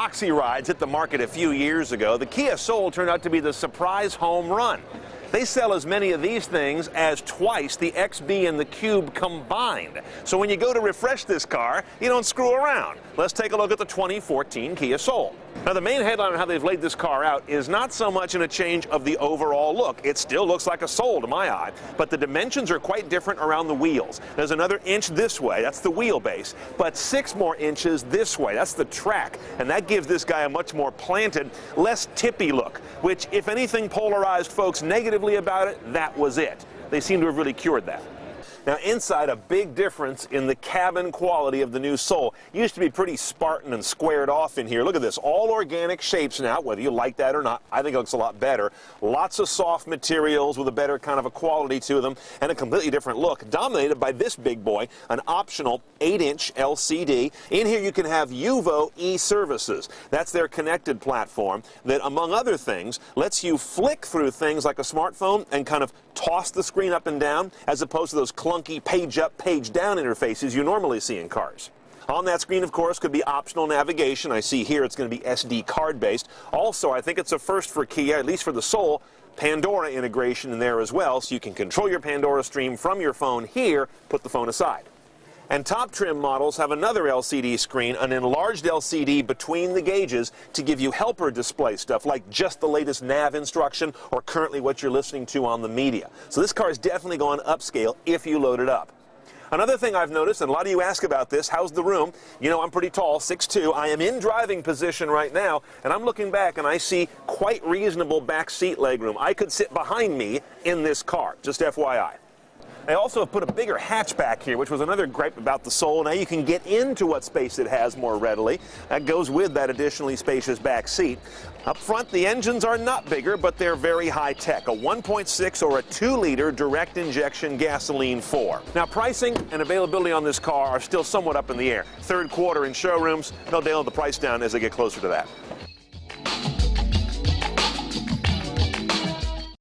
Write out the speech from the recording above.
Roxy rides hit the market a few years ago, the Kia Soul turned out to be the surprise home run. They sell as many of these things as twice the XB and the Cube combined. So when you go to refresh this car, you don't screw around. Let's take a look at the 2014 Kia Soul. Now, the main headline on how they've laid this car out is not so much in a change of the overall look. It still looks like a Soul to my eye, but the dimensions are quite different around the wheels. There's another inch this way, that's the wheelbase, but 6 more inches this way, that's the track, and that gives this guy a much more planted, less tippy look, which, if anything polarized folks negatively about it, that was it. They seem to have really cured that. Now, inside, a big difference in the cabin quality of the new Soul. Used to be pretty Spartan and squared off in here. Look at this, all organic shapes now, whether you like that or not. I think it looks a lot better. Lots of soft materials with a better kind of a quality to them and a completely different look, dominated by this big boy, an optional 8-inch LCD. In here, you can have Yuvo e-Services. That's their connected platform that, among other things, lets you flick through things like a smartphone and kind of toss the screen up and down, as opposed to those clunky page up, page down interfaces you normally see in cars. On that screen, of course, could be optional navigation. I see here it's going to be SD card based. Also, I think it's a first for Kia, at least for the Soul, Pandora integration in there as well, so you can control your Pandora stream from your phone here, put the phone aside. And top trim models have another LCD screen, an enlarged LCD between the gauges to give you helper display stuff like just the latest nav instruction or currently what you're listening to on the media. So this car is definitely going upscale if you load it up. Another thing I've noticed, and a lot of you ask about this, how's the room? You know, I'm pretty tall, 6'2". I am in driving position right now, and I'm looking back and I see quite reasonable back seat legroom. I could sit behind me in this car, just FYI. They also have put a bigger hatchback here, which was another gripe about the Soul. Now you can get into what space it has more readily. That goes with that additionally spacious back seat. Up front, the engines are not bigger, but they're very high-tech. A 1.6 or a 2-liter direct injection gasoline 4. Now, pricing and availability on this car are still somewhat up in the air. Third quarter in showrooms, they'll nail the price down as they get closer to that.